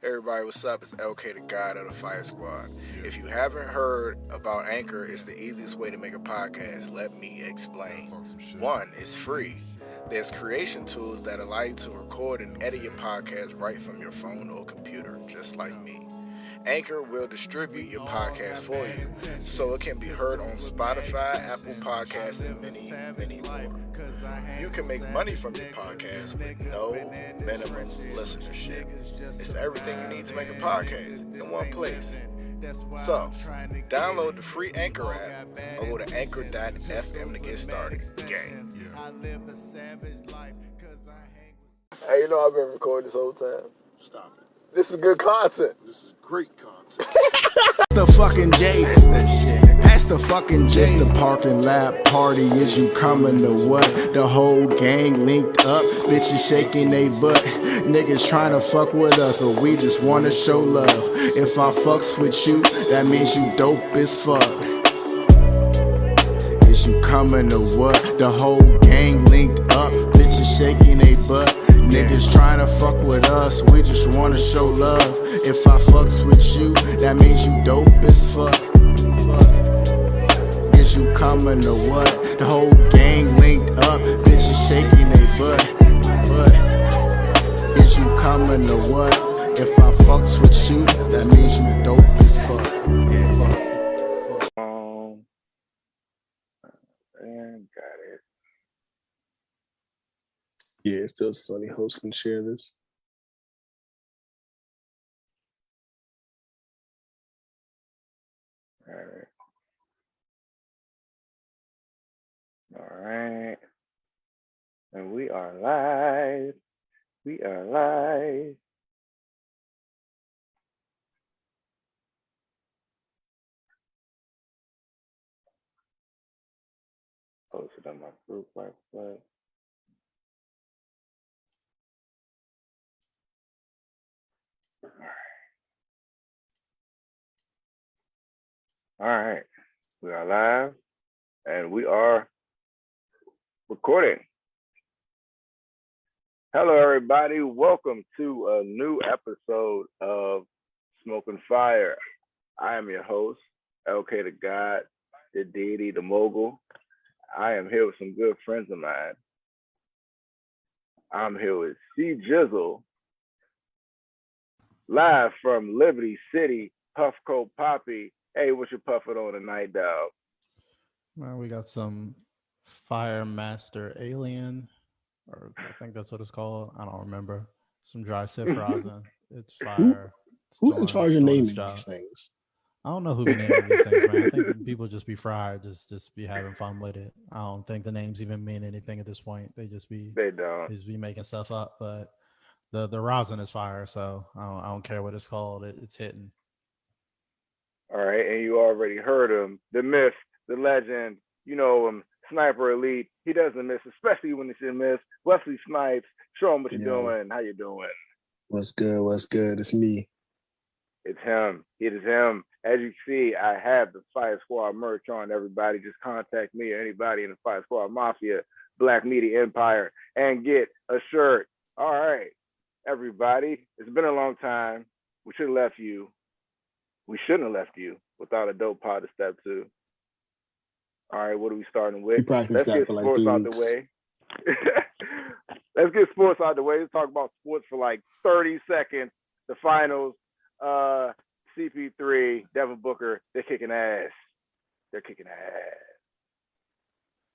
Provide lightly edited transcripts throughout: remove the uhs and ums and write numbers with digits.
Everybody, what's up? It's LK, the God of the Fire Squad. If you haven't heard about Anchor, it's the easiest way to make a podcast. Let me explain. One, it's free. There's creation tools that allow you to record and edit your podcast right from your phone or computer, just like me. Anchor will distribute your podcast for you so it can be heard on Spotify, Apple Podcasts, and many, many more. You can make money from your podcast with no minimum listenership. It's everything you need to make a podcast in one place. So, download the free Anchor app or go to anchor.fm to get started. Gang. Hey, you know I've been recording this whole time. Stop it. This is good content. This is great content. The fucking J. Pass the fucking J. It's the parking lot party. Is you coming to what? The whole gang linked up. Bitches shaking they butt. Niggas trying to fuck with us, but we just wanna show love. If I fucks with you, that means you dope as fuck. Is you coming to what? The whole gang linked up. Bitches shaking they butt. Niggas tryna fuck with us, we just wanna show love. If I fucks with you, that means you dope as fuck. Is you coming to what? The whole gang linked up, bitches shaking they butt. Is you coming to what? If I fucks with you, that means you dope as fuck. And got it. Yeah, it still says only host can share this. All right. And we are live. We are live. Posted on my group right quick. All right. We are live and we are recording. Hello, everybody. Welcome to a new episode of Smokin Fire. I am your host, LK the God, the deity, the mogul. I am here with some good friends of mine. I'm here with C Jizzle, live from Liberty City, Puffco Poppy. Hey, what you puffing on tonight, dog? Well, we got some Fire Master Alien, or I think that's what it's called. I don't remember. Some dry sip rosin. It's fire. Who in charge of naming these things? I don't know who be naming these things, man. I think people just be fried, just be having fun with it. I don't think the names even mean anything at this point. They just be making stuff up. But the rosin is fire, so I don't care what it's called. It's hitting. All right, and you already heard him, the myth, the legend. You know him, Sniper Elite. He doesn't miss, especially when it's in miss. Wesley Snipes, show him what you're doing. How you doing? What's good? What's good? It's me. It's him. It is him. As you see, I have the Fire Squad merch on. Everybody, just contact me or anybody in the Fire Squad Mafia, Black Media Empire, and get a shirt. All right, everybody. It's been a long time. We should have left you. We shouldn't have left you without a dope pod to step to. All right, what are we starting with? Let's get sports out the way. Let's get sports out the way. Let's talk about sports for like 30 seconds. The finals. CP3, Devin Booker, they're kicking ass. They're kicking ass.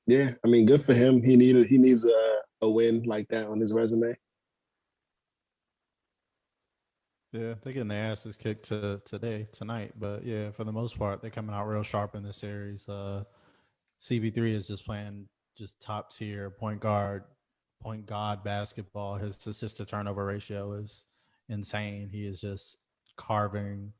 Yeah, I mean, good for him. He needs a win like that on his resume. Yeah, they're getting their asses kicked tonight. But yeah, for the most part, they're coming out real sharp in this series. CP3 is just playing just top tier point guard basketball. His assist to turnover ratio is insane. He is just carving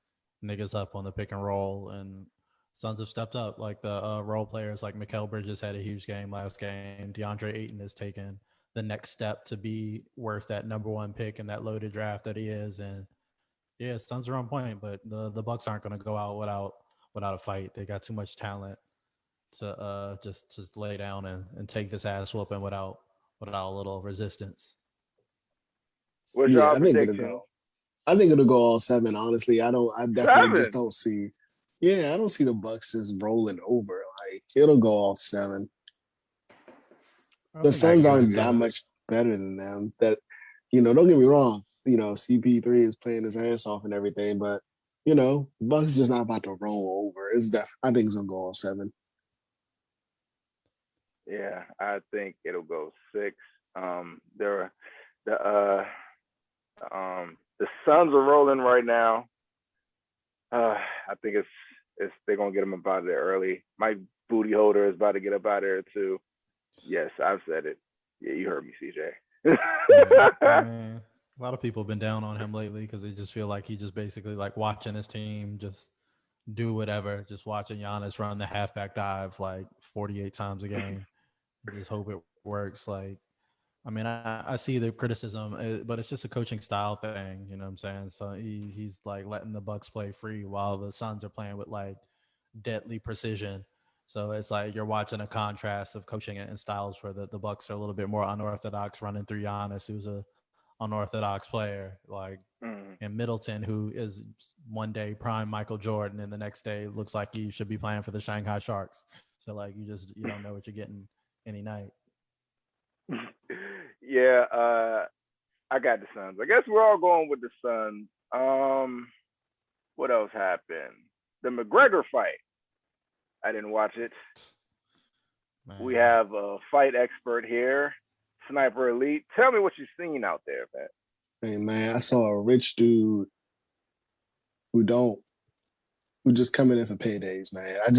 niggas up on the pick and roll, and Suns have stepped up. Like the role players like Mikal Bridges had a huge game last game. DeAndre Ayton has taken the next step to be worth that number one pick in that loaded draft that he is. And yeah, Suns are on point, but the Bucks aren't going to go out without a fight. They got too much talent to just lay down and take this ass whooping without a little resistance. What's your prediction? I think it'll go all 7. Honestly, I definitely just 7. don't see. Yeah, I don't see the Bucks just rolling over. Like it'll go all 7. I The think you Suns could give it aren't that 7. much better than them. That don't get me wrong. CP3 is playing his ass off and everything, but Bucks just not about to roll over. I think it's gonna go all 7. Yeah, I think it'll go 6. There, the the Suns are rolling right now. I think it's they're gonna get them up out of there early. My booty holder is about to get up out of there too. Yes, I've said it. Yeah, you heard me, CJ. Yeah, I mean, a lot of people have been down on him lately because they just feel like he just basically like watching his team just do whatever, just watching Giannis run the halfback dive like 48 times a game and just hope it works. Like, I mean, I see the criticism, but it's just a coaching style thing. You know what I'm saying? So he's like letting the Bucks play free while the Suns are playing with like deadly precision. So it's like you're watching a contrast of coaching and styles where the Bucks are a little bit more unorthodox, running through Giannis, who's a unorthodox player, like and Middleton, who is one day prime Michael Jordan, and the next day looks like he should be playing for the Shanghai Sharks. So like you don't know what you're getting any night. Yeah, I got the Suns. I guess we're all going with the Suns. What else happened? The McGregor fight. I didn't watch it. Man. We have a fight expert here, Sniper Elite. Tell me what you've seen out there, man. Hey man, I saw a rich dude who just coming in for paydays, man. I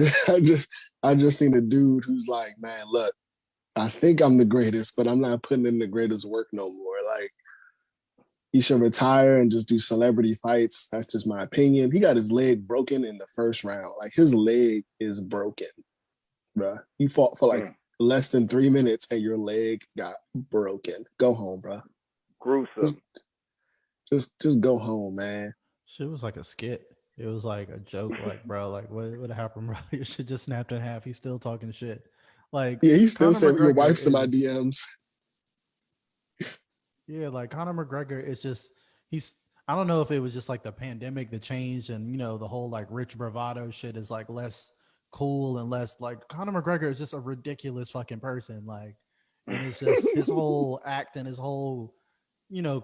just seen a dude who's like, man, look, I think I'm the greatest, but I'm not putting in the greatest work no more. Like, he should retire and just do celebrity fights. That's just my opinion. He got his leg broken in the first round. Like, his leg is broken, bro. You fought for like less than 3 minutes and your leg got broken. Go home, bro. Gruesome. Just go home, man. Shit was like a skit. It was like a joke. Like, bro, like what happened, bro? Your shit just snapped in half. He's still talking shit. Like, yeah, he still Conor said your McGregor wife's in my DMs. Yeah, like Conor McGregor is just I don't know if it was just like the pandemic, the change, and the whole like rich bravado shit is like less cool and less like Conor McGregor is just a ridiculous fucking person. Like, and it's just his whole act and his whole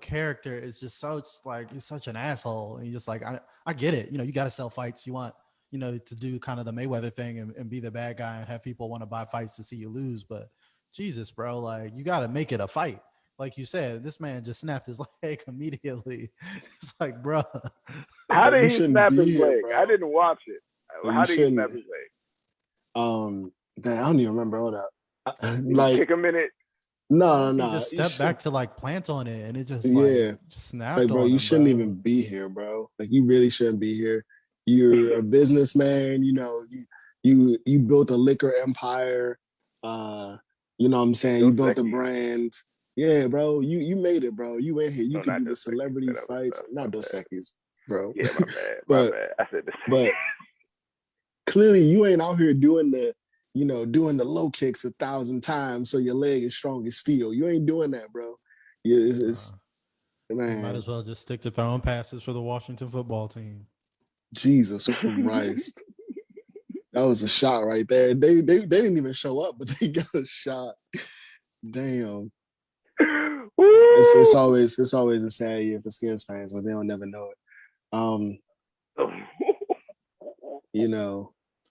character is just so like he's such an asshole. And you're just like, I get it. You got to sell fights. You want to do kind of the Mayweather thing and be the bad guy and have people want to buy fights to see you lose. But Jesus, bro, like you got to make it a fight. Like you said, this man just snapped his leg immediately. It's like, bro. How did he snap his leg? Bro. I didn't watch it. How did he snap his leg? I don't even remember all that. Like, kick him in it. No. He just stepped back to like plant on it, and it just snapped. Like, bro, on you him, shouldn't bro. even be here, bro. Like, you really shouldn't be here. You're a businessman. You built a liquor empire. You know what I'm saying? You built a brand. Yeah, bro. You made it, bro. You in here. You can do the celebrity fights. Not Dos Equis, bro. Yeah, my bad. My bad. I said the same. But clearly you ain't out here doing the low kicks 1,000 times so your leg is strong as steel. You ain't doing that, bro. Yeah, it's man. You might as well just stick to throwing passes for the Washington football team. Jesus Christ. That was a shot right there. They didn't even show up, but they got a shot. Damn. It's always a sad year for Skins fans, but they don't never know it.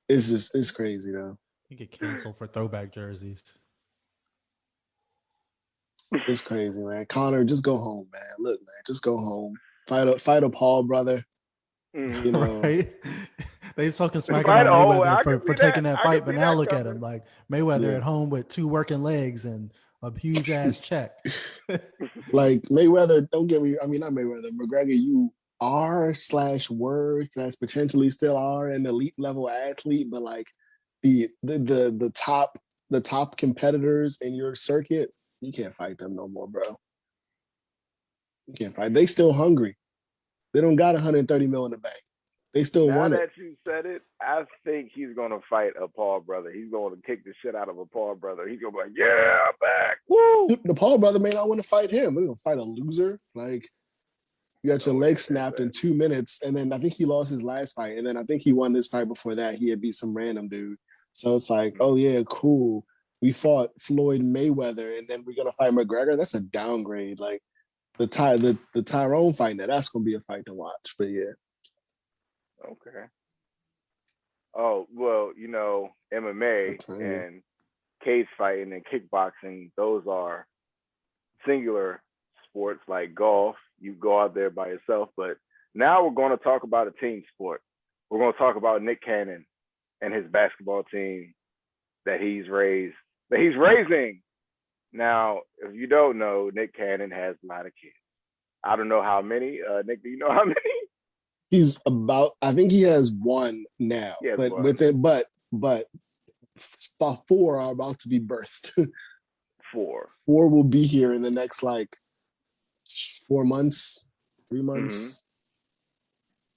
It's crazy though. You get canceled for throwback jerseys. It's crazy, man. Conor, just go home, man. Look, man, just go home. Fight a Paul brother. Right? They talking smack about Mayweather for taking that fight, but now look at him, like Mayweather at home with 2 working legs and a huge ass check. Like Mayweather, don't get me. I mean, not Mayweather. McGregor, you potentially still are an elite level athlete, but like the top competitors in your circuit, you can't fight them no more, bro. You can't fight. They still hungry. They don't got 130 mil in the bank. They still want it. Now that you said it, I think he's going to fight a Paul brother. He's going to kick the shit out of a Paul brother. He's going to be like, yeah, I'm back. Woo! The Paul brother may not want to fight him. We're going to fight a loser. Like, You got your Oh, leg yeah, snapped in 2 minutes, and then I think he lost his last fight, and then I think he won this fight before that. He had beat some random dude. So it's like, oh yeah, cool. We fought Floyd Mayweather, and then we're gonna fight McGregor. That's a downgrade. Like the Tyrone fight, now that's gonna be a fight to watch. But yeah, Okay. Oh well, MMA tell you. and cage fighting and kickboxing, those are singular sports like golf. You go out there by yourself, but now we're going to talk about a team sport. We're going to talk about Nick Cannon and his basketball team that he's raising. Now, if you don't know, Nick Cannon has a lot of kids. I don't know how many. Nick, do you know how many? He's about. I think he has one now, He has but one. with it, but about four are about to be birthed. Four. Four will be here in the next like 4 months, 3 months.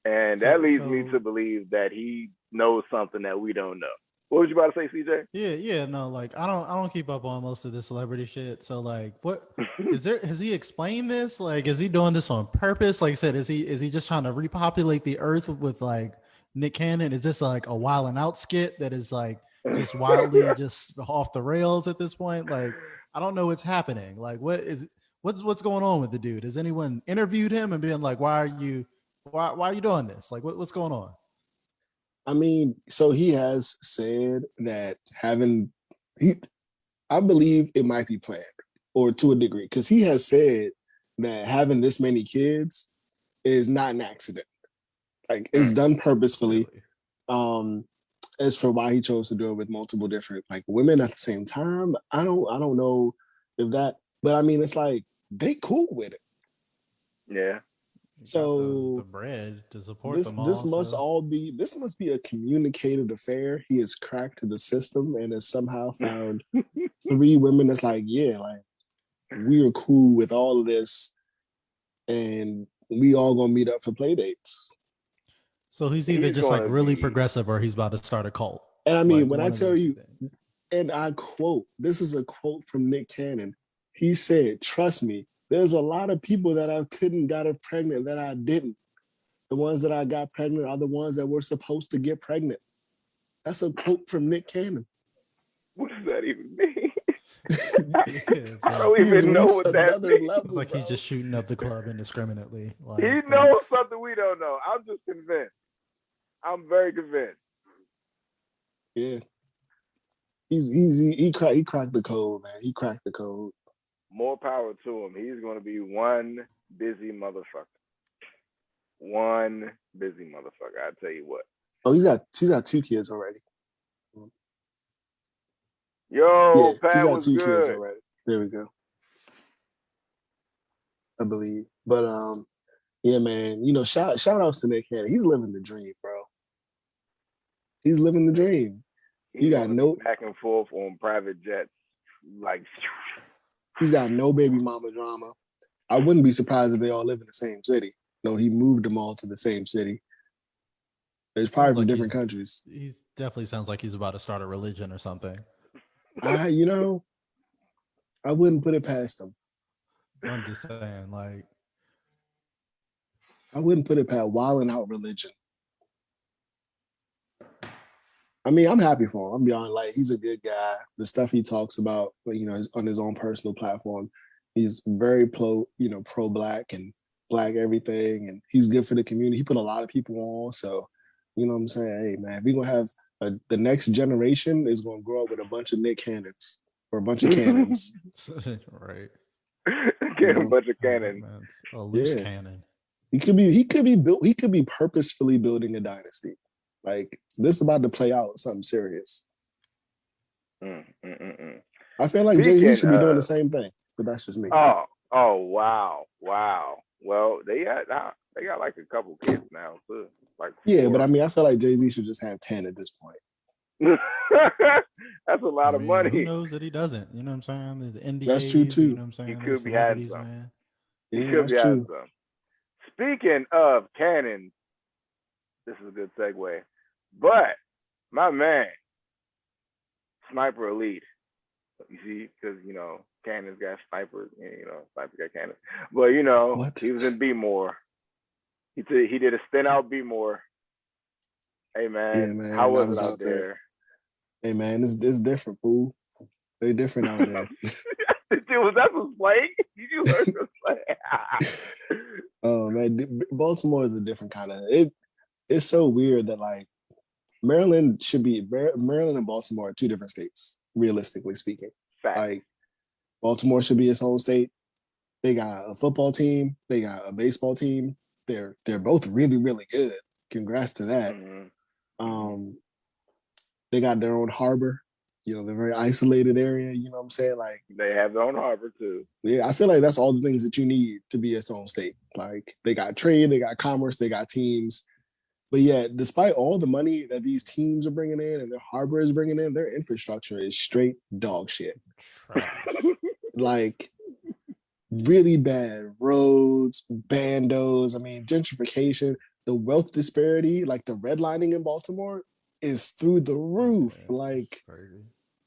And that leads me to believe that he knows something that we don't know. What was you about to say, CJ? Yeah, no, like I don't keep up on most of this celebrity shit. So like, what is there? Has he explained this? Like, is he doing this on purpose? Like I said, is he just trying to repopulate the earth with like Nick Cannon? Is this like a Wild and Out skit that is like just wildly just off the rails at this point? Like, I don't know what's happening. Like, what's going on with the dude? Has anyone interviewed him and been like, why are you doing this? Like, what's going on? I mean, so he has said that I believe it might be planned or to a degree, because he has said that having this many kids is not an accident. Like it's done purposefully. Really? As for why he chose to do it with multiple different like women at the same time, I don't know if that, but I mean, it's like they cool with it. Yeah. So the bread to support this them this all. must So. all be this must be a communicated affair. He has cracked the system and has somehow found three women that's like, yeah, like we are cool with all of this, and we all gonna meet up for play dates. So he's either just like really be... progressive or he's about to start a cult. And I mean, Like when I one of tell those you, things. and I quote, this is a quote from Nick Cannon. He said, "Trust me, there's a lot of people that I couldn't got pregnant that I didn't. The ones that I got pregnant are the ones that were supposed to get pregnant." That's a quote from Nick Cannon. What does that even mean? I don't even know what that means. Level, it's like he's just shooting up the club indiscriminately. Like, he knows something we don't know. I'm just convinced. I'm very convinced. Yeah. He cracked the code, man. He cracked the code. More power to him. He's going to be one busy motherfucker. One busy motherfucker. I tell you what. Oh, he's got 2 kids already. Yo, yeah, Pat he's got was 2 good. kids already. There we go. I believe, but yeah, man. You know, shout outs to Nick Cannon. He's living the dream, bro. He's living the dream. You got no back and forth on private jets, like. He's got no baby mama drama. I wouldn't be surprised if they all live in the same city. No, he moved them all to the same city. There's probably from different countries. He definitely sounds like he's about to start a religion or something. I wouldn't put it past him. I'm just saying, like, I wouldn't put it past Wild and Out religion. I mean, I'm happy for him. I'm be honest, like he's a good guy. The stuff he talks about, you know, on his own personal platform, he's very pro black and black everything, and he's good for the community. He put a lot of people on, so you know what I'm saying. Hey, man, we're gonna have the next generation is gonna grow up with a bunch of Nick Cannons or a bunch of cannons, right? Get a bunch of cannons. A loose cannon. He could be purposefully building a dynasty. Like this is about to play out something serious. I feel like Jay-Z should be doing the same thing, but that's just me. Oh, wow. Well, they got like a couple kids now too. Like 4. Yeah, but I mean, I feel like Jay-Z should just have 10 at this point. That's a lot of money. Who knows that he doesn't? You know what I'm saying? There's NDAs. That's true too. You know what I'm saying? He could be having some. Man. He could be having some. Speaking of cannons, this is a good segue. But my man, Sniper Elite. You see, because cannons got snipers, and sniper got cannons. But what? He was in B More. He did a stint out B-more. Hey Yeah, man, man. how When I was it was out out there, there? hey man, it's different, fool. They different out there. Dude, was that some slang? Did you learn some slang? Oh man, Baltimore is a different kind of it. It's so weird that like Maryland and Baltimore are two different states, realistically speaking. Facts. Like Baltimore should be its own state. They got a football team, they got a baseball team. They're both really, really good. Congrats to that. Mm-hmm. Um, they got their own harbor, they're very isolated area, you know what I'm saying? Like They have their own harbor too. yeah, I feel like that's all the things that you need to be its own state. Like they got trade, they got commerce, they got teams. But yeah, despite all the money that these teams are bringing in and their harbor is bringing in, their infrastructure is straight dog shit. Trash. Like really bad roads, bandos. I mean, gentrification, the wealth disparity, like the redlining in Baltimore is through the roof. Yeah, Like crazy.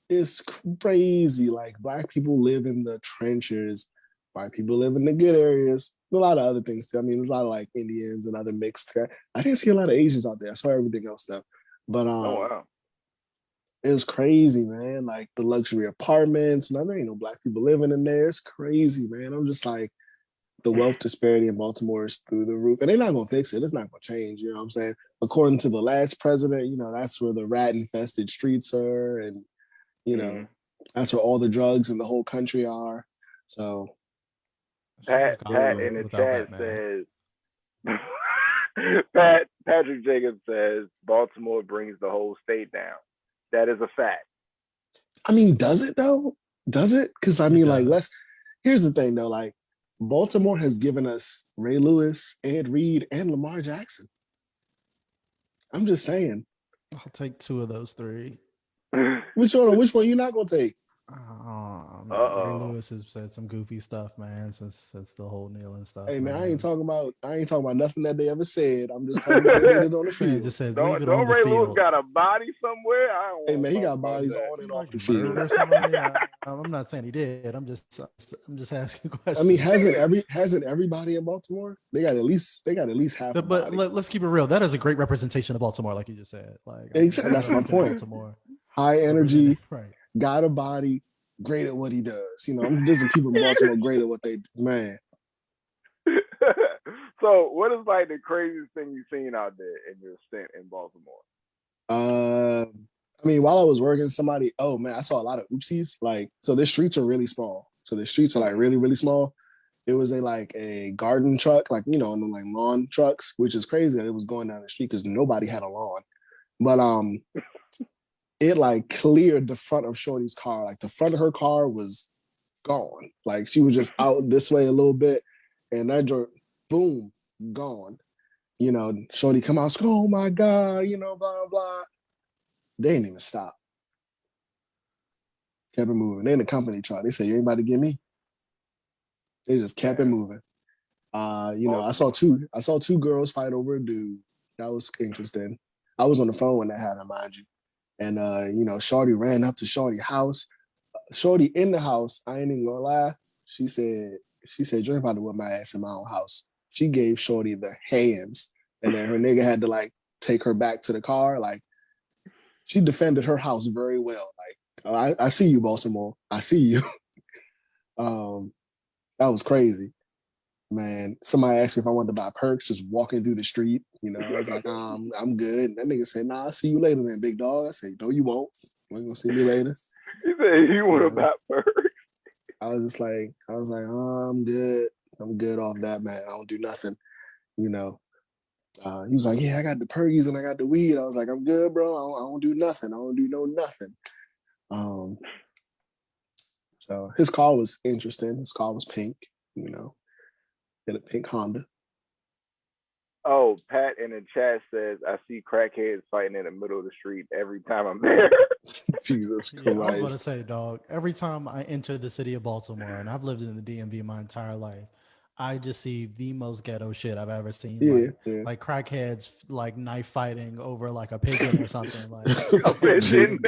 it's crazy. Like black people live in the trenches, white people live in the good areas. A lot of other things too. I mean, there's a lot of like Indians and other mixed. I didn't see a lot of Asians out there. I saw everything else though. But Oh wow. it was crazy, man. Like the luxury apartments, and there ain't no black people living in there. It's crazy, man. I'm just like, the wealth disparity in Baltimore is through the roof. And they're not gonna fix it. It's not gonna change. You know what I'm saying? According to the last president, that's where the rat infested streets are, and that's where all the drugs in the whole country are. So Pat in the chat says Patrick Jacobs says Baltimore brings the whole state down. That is a fact. I mean, does it though? Does it? Because I mean, like, here's the thing though, like Baltimore has given us Ray Lewis, Ed Reed, and Lamar Jackson. I'm just saying. I'll take two of those three. Which one you not gonna take? Ray Lewis has said some goofy stuff, man, since the whole kneeling stuff. Hey man, I ain't talking about nothing that they ever said. I'm just talking about they did it on the field. Just says don't Ray Lewis got a body somewhere? Hey man, he got bodies on and off the field. I'm not saying he did. I'm just asking questions. I mean, hasn't everybody in Baltimore? They got at least half. But let's keep it real. That is a great representation of Baltimore, like you just said. Like exactly, that's my point. Baltimore. High energy, right? Got a body, great at what he does. There's some people in Baltimore great at what they do. Man. So, what is like the craziest thing you've seen out there in your stint in Baltimore? I mean, while I was working, I saw a lot of oopsies. Like, so the streets are really small. So the streets are like really, really small. It was a garden truck, like, like lawn trucks, which is crazy that it was going down the street because nobody had a lawn. But it like cleared the front of Shorty's car. Like the front of her car was gone. Like she was just out this way a little bit, and that joint, boom, gone. Shorty come out, oh my God, blah, blah, blah. They didn't even stop. Kept it moving. They in the company truck. They said, you ain't about to get me. They just kept it moving. I saw two girls fight over a dude. That was interesting. I was on the phone when that happened, mind you. And Shorty ran up to Shorty's house. Shorty in the house, I ain't even gonna lie. She said, you ain't about to whip my ass in my own house. She gave Shorty the hands. And then her nigga had to like take her back to the car. Like she defended her house very well. Like, I see you, Baltimore. I see you. That was crazy. Man, somebody asked me if I wanted to buy perks just walking through the street. I was like, I'm good. And that nigga said, nah, I'll see you later then, big dog. I said, no, you won't. You ain't gonna see me later. He said, you want to buy perks? I was like, oh, I'm good. I'm good off that, man. I don't do nothing. He was like, yeah, I got the perkies and I got the weed. I was like, I'm good, bro. I don't do nothing. I don't do nothing. So his car was interesting. His car was pink, had a pink Honda. Oh, Pat in the chat says, I see crackheads fighting in the middle of the street every time I'm there. Jesus Christ. Yeah, I was going to say, dog, every time I enter the city of Baltimore, and I've lived in the DMV my entire life, I just see the most ghetto shit I've ever seen. Like crackheads, like knife fighting over like a pigeon or something. Like a pigeon.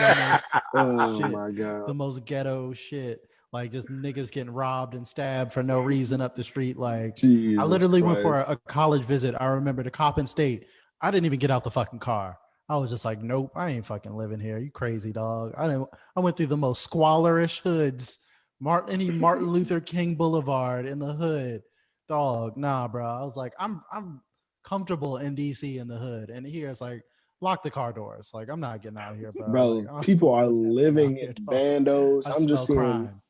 Oh my God. The most ghetto shit. like just niggas getting robbed and stabbed for no reason up the street. Like I Jesus literally went for Christ. a college visit. I remember to Coppin State. I didn't even get out the fucking car. I was just like, nope, I ain't fucking living here. You crazy dog. I went through the most squalorish hoods. Martin Luther King Boulevard in the hood. Dog, nah, bro. I was like, I'm comfortable in DC in the hood. And here it's like, lock the car doors. Like, I'm not getting out of here, bro. Like, Bro, I don't know people are what's happening out living here, in dog. bandos. I I'm just smell seeing crime.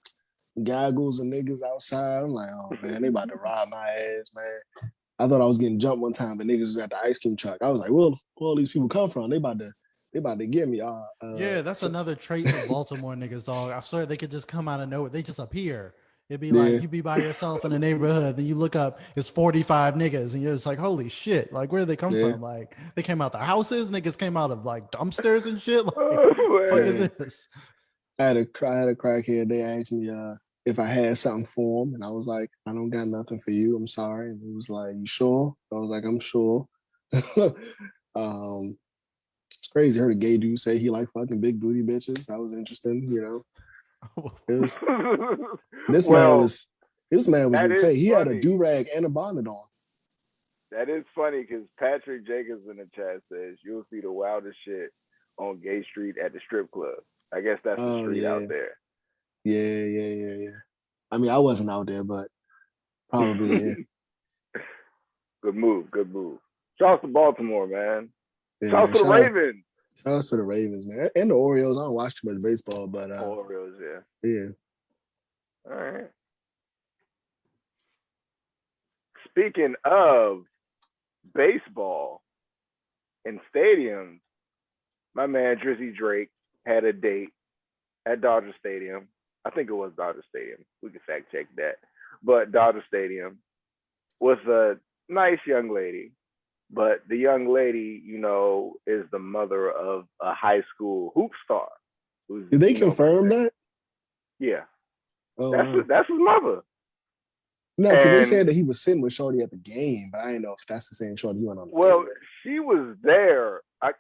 gaggles and niggas outside. I'm like, oh man, they about to rob my ass, man. I thought I was getting jumped one time, but niggas was at the ice cream truck. I was like, where all these people come from? They about to get me. Yeah, that's So, another trait of Baltimore niggas, dog. I swear they could just come out of nowhere. They just appear. It'd be like yeah, you be by yourself in the neighborhood, then you look up, it's 45 niggas, and you're just like, holy shit! Like, where did they come yeah, from? Like, they came out the houses, niggas came out of like dumpsters and shit. Like, Oh, fuck is man. man. this? I had a crackhead. They asked me if I had something for him, and I was like, I don't got nothing for you. I'm sorry. And he was like, you sure? I was like, I'm sure. It's crazy. I heard a gay dude say he like fucking big booty bitches. That was interesting. It was this man Well, was this man was that is insane. He had a funny. do rag and a bonnet on. That is funny because Patrick Jacobs in the chat says you'll see the wildest shit on Gay Street at the strip club. I guess that's the Oh street yeah, out there. yeah. I mean, I wasn't out there, but probably yeah. Good move, good move. Shout out to Baltimore, man. Yeah, Shout out man. to the Ravens. Shout out to the Ravens, man, and the Orioles. I don't watch too much baseball, but Orioles, yeah. yeah. All right. Speaking of baseball and stadiums, my man Drizzy Drake had a date at Dodger Stadium. I think it was Dodger Stadium. We can fact check that. But Dodger Stadium was a nice young lady. But the young lady, is the mother of a high school hoop star. Did they confirm that? Yeah. Oh, That's his mother. No, because they And said that he was sitting with Shorty at the game, but I didn't know if that's the same Shorty you went on. well, she was there. I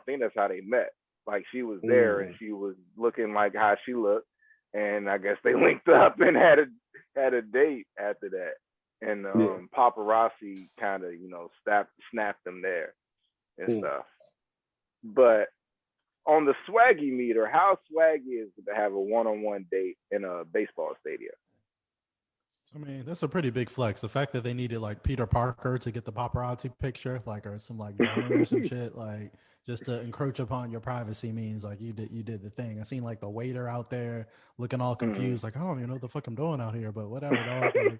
think that's how they met. Like she was there and she was looking like how she looked, and I guess they linked up and had a date after that. And paparazzi kind of snapped them there and stuff. But on the swaggy meter, how swaggy is it to have a one-on-one date in a baseball stadium? I mean, that's a pretty big flex. The fact that they needed like Peter Parker to get the paparazzi picture, like, or some like drone or some shit, like just to encroach upon your privacy means like you did the thing. I seen like the waiter out there looking all confused, like I don't even know what the fuck I'm doing out here, but whatever, dog. Like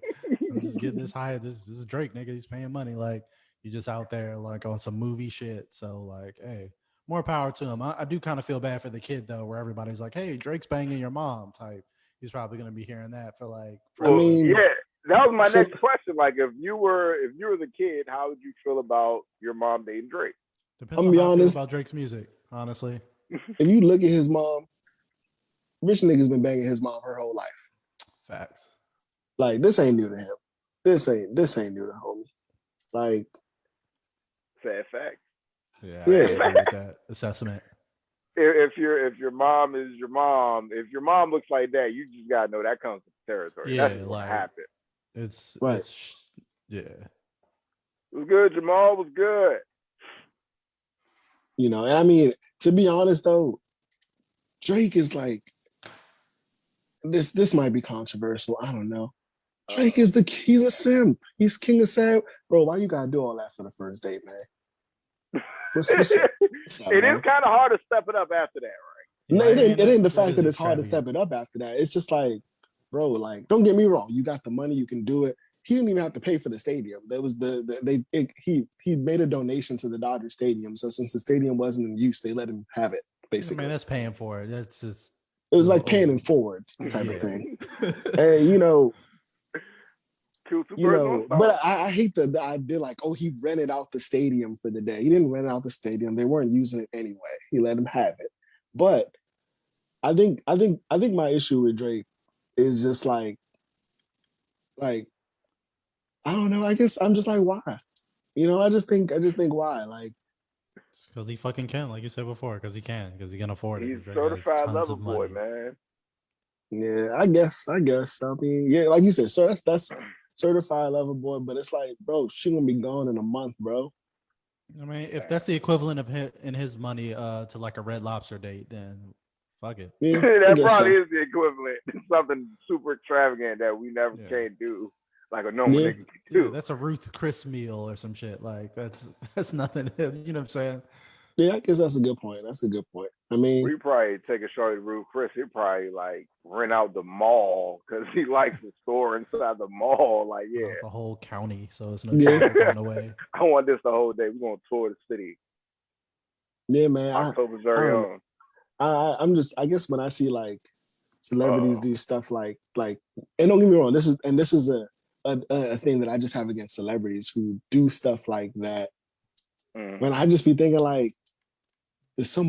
I'm just getting this high. This is Drake, nigga. He's paying money. Like you just out there like on some movie shit. So like, hey, more power to him. I do kind of feel bad for the kid though, where everybody's like, hey, Drake's banging your mom type. He's probably going to be hearing that for like. Yeah, that was my next question. Like, if you were the kid, how would you feel about your mom dating Drake? Depends on how I feel about Drake's music, honestly. If you look at his mom, rich nigga's been banging his mom her whole life. Facts. Like this ain't new to him. This ain't new to homie. Like, sad fact. Yeah, I agree with that assessment. If your mom is your mom, if your mom looks like that, you just gotta know that comes with territory. Yeah, that's what like happened. It's yeah. It was good. Jamal was good. And I mean, to be honest though, Drake is like this might be controversial. I don't know. Drake is he's a simp. He's king of simp. Bro, why you gotta do all that for the first date, man? What's up, it is kind of hard to step it up after that, right? No, it ain't the fact that it's hard to step it up after that. It's just like, bro, like, don't get me wrong. You got the money, you can do it. He didn't even have to pay for the stadium. That was he made a donation to the Dodger Stadium. So since the stadium wasn't in use, they let him have it, basically. I mean, that's paying for it. That's just it was like paying it forward type of thing. And but I hate the idea like, oh, he rented out the stadium for the day. He didn't rent out the stadium. They weren't using it anyway. He let him have it. But I think my issue with Drake is just like I don't know. I guess I'm just like, why? I just think why? Like, because he fucking can, like you said before, because he can afford it. He's certified lover boy, man. Yeah, I guess. I mean, yeah, like you said, so that's certified lover boy, but it's like, bro, she gonna be gone in a month, bro. I mean, if that's the equivalent of his money to like a Red Lobster date, then fuck it. Yeah, I That guess probably so. is the equivalent. Something super extravagant that we never Yeah. can't do, like a normal Yeah, nigga can Yeah, do. that's a Ruth Chris meal or some shit. Like that's nothing. You know what I'm saying? yeah, I guess that's a good point. That's a good point. I mean, We probably take a shorty to Ruth Chris. He probably like rent out the mall because he likes the store inside the mall. Like, Run out yeah, the whole county, so there's no yeah, traffic on the way. I want this the whole day. We're gonna tour the city. yeah, man. October's I very don't know. own. I'm just. I guess when I see like celebrities Oh. do stuff like, and don't get me wrong, this is a thing that I just have against celebrities who do stuff like that. Mm. When I just be thinking like, there's so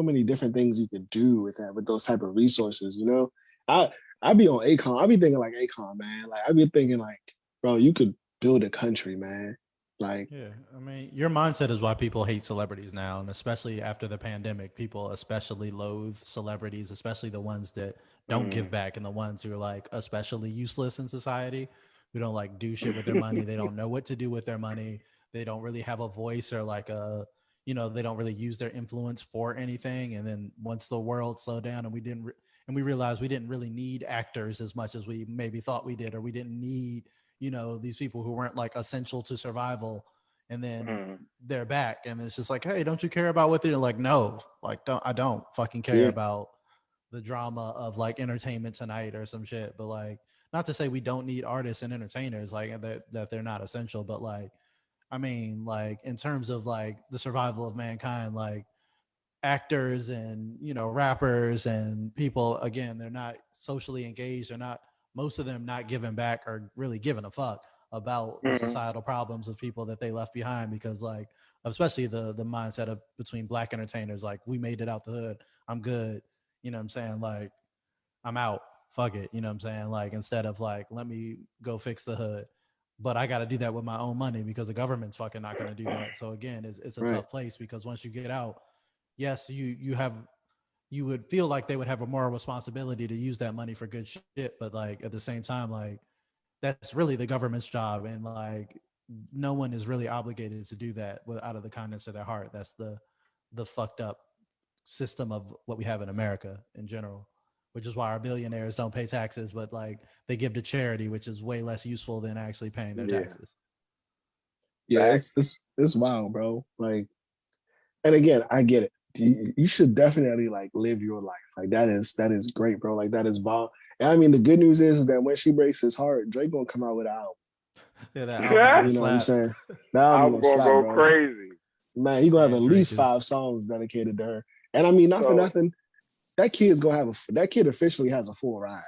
many different things you could do with that, with those type of resources, you know. I be on Acon. I be thinking like Acon, man. Like I be thinking like, bro, you could build a country, man. Like, Yeah, I mean, your mindset is why people hate celebrities now, and especially after the pandemic, people especially loathe celebrities, especially the ones that don't give Mm. back and the ones who are like especially useless in society, who don't like do shit with their money. They don't know what to do with their money. They don't really have a voice or like a, they don't really use their influence for anything. And then once the world slowed down and and we realized we didn't really need actors as much as we maybe thought we did, or we didn't need these people who weren't like essential to survival, and then Mm. they're back and it's just like, hey, don't you care about what they're like? No, like I don't fucking care yeah, about the drama of like entertainment tonight or some shit. But like, not to say we don't need artists and entertainers, like that they're not essential, but like, I mean, like in terms of like the survival of mankind, like actors and rappers and people, again, they're not socially engaged, they're not, most of them not giving back or really giving a fuck about the Mm. societal problems of people that they left behind, because like, especially the mindset of between black entertainers, like, we made it out the hood, I'm good, what I'm saying, like, I'm out, fuck it, what I'm saying, like, instead of like, let me go fix the hood, but I got to do that with my own money because the government's fucking not going to do that. So again, it's a right, tough place, because once you get out, yes, you would feel like they would have a moral responsibility to use that money for good shit, but like at the same time, like, that's really the government's job, and like no one is really obligated to do that out of the kindness of their heart. That's the fucked up system of what we have in America in general, which is why our billionaires don't pay taxes, but like they give to charity, which is way less useful than actually paying their Yeah. taxes. yeah. Facts. It's wild, bro. Like, and again, I get it. You should definitely like live your life. Like that is great, bro. Like that is wild. And I mean, the good news is that when she breaks his heart, Drake gonna come out with an album. Yeah, that album gonna You know what I'm slap. saying? That album I'm gonna gonna slap, go bro. crazy. Man, he gonna have Man, at Drake least five is, songs dedicated to her. And I mean, not for So nothing, that kid's gonna have that kid officially has a full ride.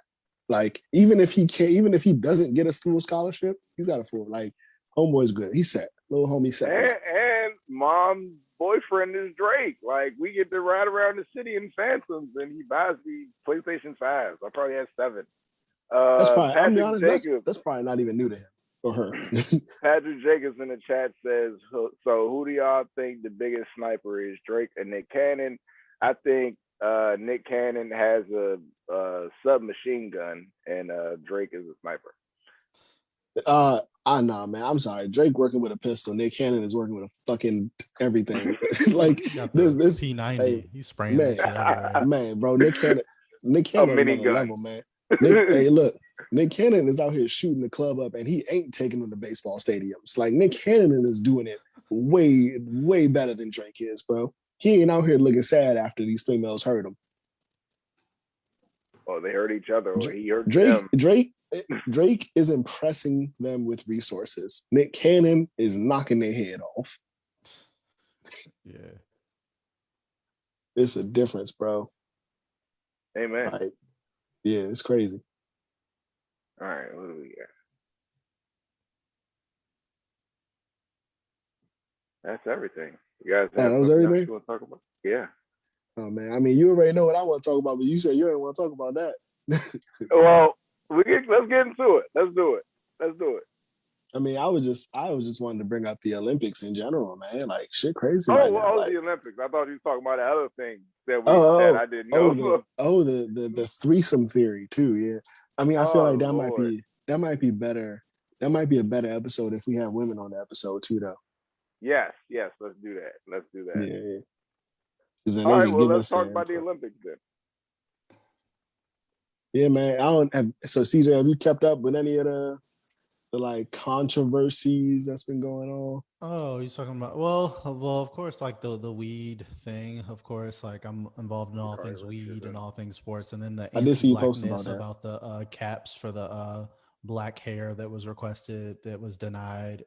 Like even if he can't, even if he doesn't get a school scholarship, he's got a full. Like homeboy's good. He's set. Little homie set for life. and mom's boyfriend is Drake. Like we get to ride around the city in Phantoms, and he buys me PlayStation 5. I probably have 7. That's probably. I'm gonna be Patrick honest. Jacobs. That's probably not even new to him or her. Patrick Jacobs in the chat says, "So who do y'all think the biggest sniper is, Drake and Nick Cannon?" I think Nick Cannon has a submachine gun, and Drake is a sniper. I know, man. I'm sorry. Drake working with a pistol. Nick Cannon is working with a fucking everything. Like he got the this. Hey, P90. He's spraying that man, shit everywhere. man, bro. Nick A Cannon another minigun. level, man. Nick, hey, look, Nick Cannon is out here shooting the club up, and he ain't taking them to baseball stadiums. Like Nick Cannon is doing it way, way better than Drake is, bro. He ain't out here looking sad after these females hurt him. Or they hurt each other, or he hurt Drake, them. Drake is impressing them with resources. Nick Cannon is knocking their head off. Yeah. It's a difference, bro. Amen. Like, yeah, it's crazy. All right, what do we got? That's everything. You guys have That was something else everything. you want to talk about? Yeah. Oh man, I mean, you already know what I want to talk about, but you said you didn't want to talk about that. Well, let's get into it. Let's do it. I mean, I was just wanting to bring up the Olympics in general, man. Like shit, crazy right Oh, now. oh, Like, the Olympics. I thought you were talking about the other thing that oh, I didn't oh, know. the threesome theory too. Yeah, I mean, I feel like Oh Lord. that might be better. That might be a better episode if we have women on the episode too, though. Yes, yes. Let's do that. Let's do that. Yeah, because then All they right. can Well, give let's us talk their about the input. Olympics then. Yeah, man. I don't have. So, CJ, have you kept up with any of the like controversies that's been going on? Oh, you're talking about of course, like the weed thing. Of course, like I'm involved in all Sha'Carri things weed and Richardson. all things sports, and then the I did see you post about anti-blackness that. about the caps for the black hair that was requested that was denied.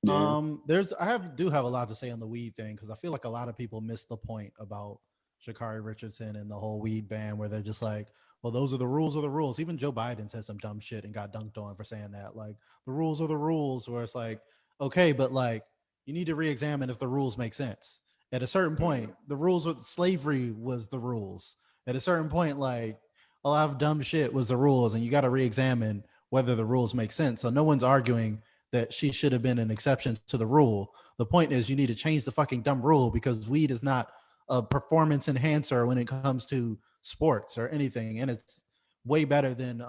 Yeah, Do have a lot to say on the weed thing because I feel like a lot of people miss the point about Shakari Richardson and the whole weed ban, where they're just like, well, those are the rules of the rules. Even Joe Biden said some dumb shit and got dunked on for saying that. Like the rules are the rules, where it's like, okay, but like you need to re-examine if the rules make sense. At a certain point, the rules with slavery was the rules. At a certain point, like a lot of dumb shit was the rules, and you got to re-examine whether the rules make sense. So no one's arguing that she should have been an exception to the rule. The point is you need to change the fucking dumb rule because weed is not a performance enhancer when it comes to sports or anything. And it's way better than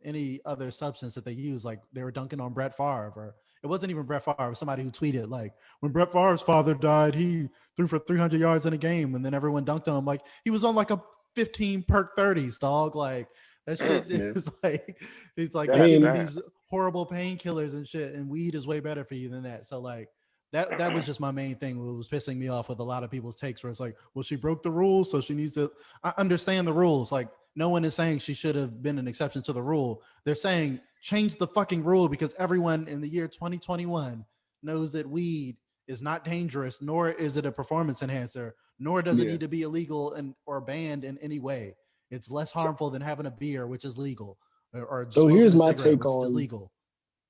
any other substance that they use. Like they were dunking on Brett Favre, or it wasn't even Brett Favre, somebody who tweeted like, when Brett Favre's father died, he threw for 300 yards in a game. And then everyone dunked on him. Like he was on like a 15 perk 30s, dog. Like that shit yeah. is like, it's like I That's giving you mean, bad. these horrible painkillers and shit, and weed is way better for you than that. So like that was just my main thing. What was pissing me off with a lot of people's takes, where it's like, well, she broke the rules, so she needs to. I understand the rules. Like no one is saying she should have been an exception to the rule. They're saying change the fucking rule because everyone in the year 2021 knows that weed is not dangerous, nor is it a performance enhancer, nor does it yeah. need to be illegal and or banned in any way. It's less So, harmful than having a beer, which is legal, or so smoking here's a my cigarette, take which is on legal.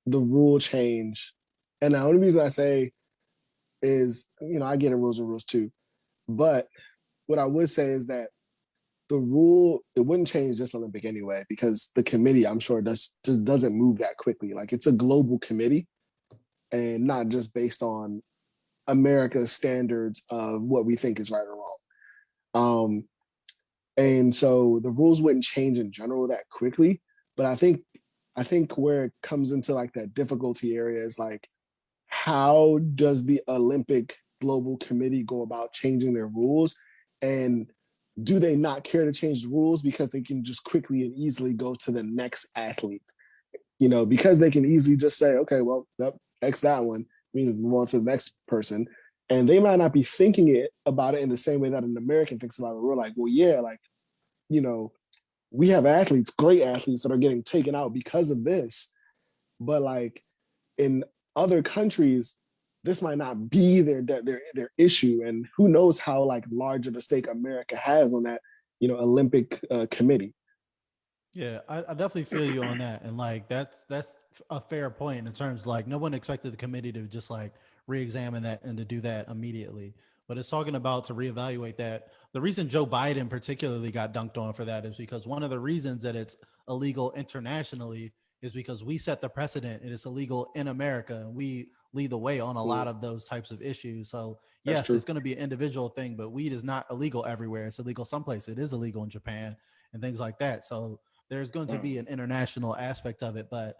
the rule change. And the only reason I say is, I get it, rules are rules too. But what I would say is that the rule, it wouldn't change this Olympic anyway, because the committee, I'm sure, just doesn't move that quickly. Like it's a global committee and not just based on America's standards of what we think is right or wrong. Um, and so the rules wouldn't change in general that quickly. But I think where it comes into like that difficulty area is like, how does the Olympic Global Committee go about changing their rules? And do they not care to change the rules because they can just quickly and easily go to the next athlete? Because they can easily just say, okay, well, X that one, we move on to the next person. And they might not be thinking about it in the same way that an American thinks about it. We're like, well, yeah, like, you know, we have athletes, great athletes that are getting taken out because of this. But like in other countries, this might not be their issue, and who knows how like large of a stake America has on that Olympic committee. Yeah, I definitely feel you on that, and like that's a fair point in terms of, like no one expected the committee to just like re-examine that and to do that immediately. But it's talking about to reevaluate that. The reason Joe Biden particularly got dunked on for that is because one of the reasons that it's illegal internationally is because we set the precedent and it's illegal in America, and we lead the way on a lot Mm, of those types of issues. So that's yes, true. it's going to be an individual thing, but weed is not illegal everywhere. It's illegal someplace. It is illegal in Japan and things like that. So there's going to be an international aspect of it. But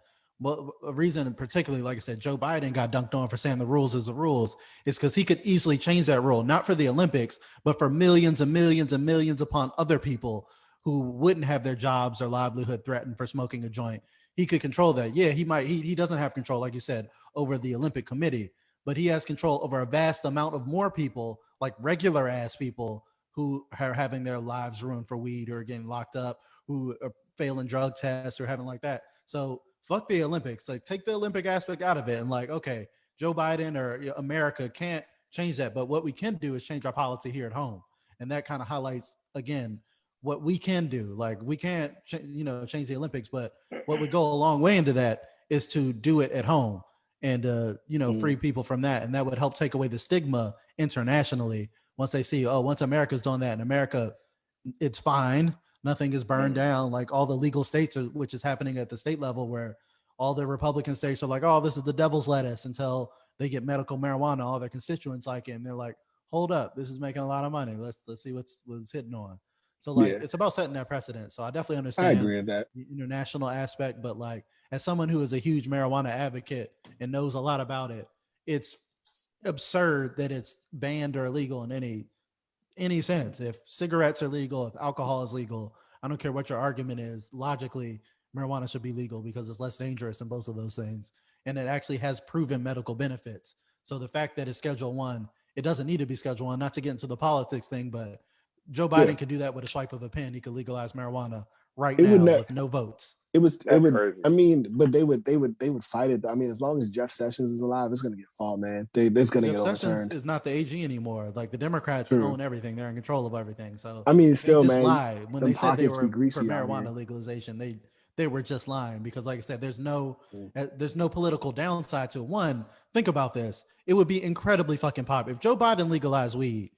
a reason, particularly, like I said, Joe Biden got dunked on for saying the rules is the rules, is because he could easily change that rule, not for the Olympics, but for millions and millions and millions upon other people who wouldn't have their jobs or livelihood threatened for smoking a joint. He could control that. Yeah, he might. He doesn't have control, like you said, over the Olympic Committee, but he has control over a vast amount of more people, like regular ass people who are having their lives ruined for weed or getting locked up, who are failing drug tests or having like that. So fuck the Olympics. Like take the Olympic aspect out of it and like, okay, Joe Biden or America can't change that. But what we can do is change our policy here at home. And that kind of highlights again what we can do. Like we can't, change the Olympics, but what would go a long way into that is to do it at home and Mm, free people from that, and that would help take away the stigma internationally. Once they see, oh, once America's done that in America, it's fine, nothing is burned down, like all the legal states, which is happening at the state level, where all the Republican states are like, oh, this is the devil's lettuce until they get medical marijuana. All their constituents like it, and they're like, hold up, this is making a lot of money. Let's see what's hitting on. So like, Yeah, it's about setting that precedent. So I definitely I understand agree with that. the international aspect, but like as someone who is a huge marijuana advocate and knows a lot about it, it's absurd that it's banned or illegal in any sense. If cigarettes are legal, if alcohol is legal, I don't care what your argument is. Logically, marijuana should be legal because it's less dangerous than both of those things, and it actually has proven medical benefits. So the fact that it's Schedule One, it doesn't need to be Schedule One. Not to get into the politics thing, but Joe Yeah, Biden could do that with a swipe of a pen. He could legalize marijuana right it would now not. with no votes. It That's would. crazy. I mean, but they would fight it. I mean, as long as Jeff Sessions is alive, it's gonna get fought, man. It's gonna Jeff get Sessions overturned. is not the AG anymore. Like the Democrats True. own everything; they're in control of everything. So I mean, they still, just man, lied when them they said they pockets be were for greasy out here. marijuana legalization. They were just lying because, like I said, Mm. there's no political downside to it. One. Think about this: it would be incredibly fucking popular if Joe Biden legalized weed.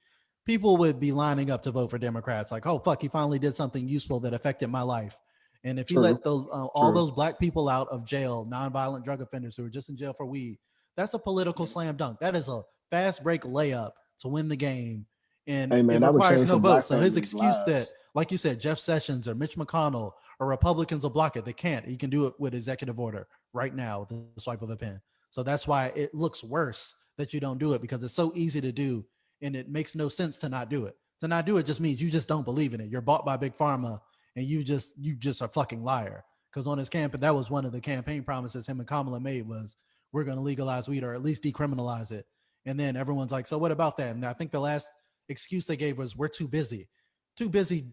People would be lining up to vote for Democrats. Like, oh fuck, he finally did something useful that affected my life. And if he True. let those all True. those black people out of jail, nonviolent drug offenders who were just in jail for weed, that's a political slam dunk. That is a fast break layup to win the game. And Hey, man, it that would requires change no some votes. black So his families' excuse that, lives. like you said, Jeff Sessions or Mitch McConnell or Republicans will block it. They can't. He can do it with executive order right now with the swipe of a pen. So that's why it looks worse that you don't do it, because it's so easy to do and it makes no sense to not do it. To not do it just means you just don't believe in it. You're bought by Big Pharma and you just a fucking liar. Because on his campaign, that was one of the campaign promises him and Kamala made was, we're going to legalize weed or at least decriminalize it. And then everyone's like, so what about that? And I think the last excuse they gave was, we're too busy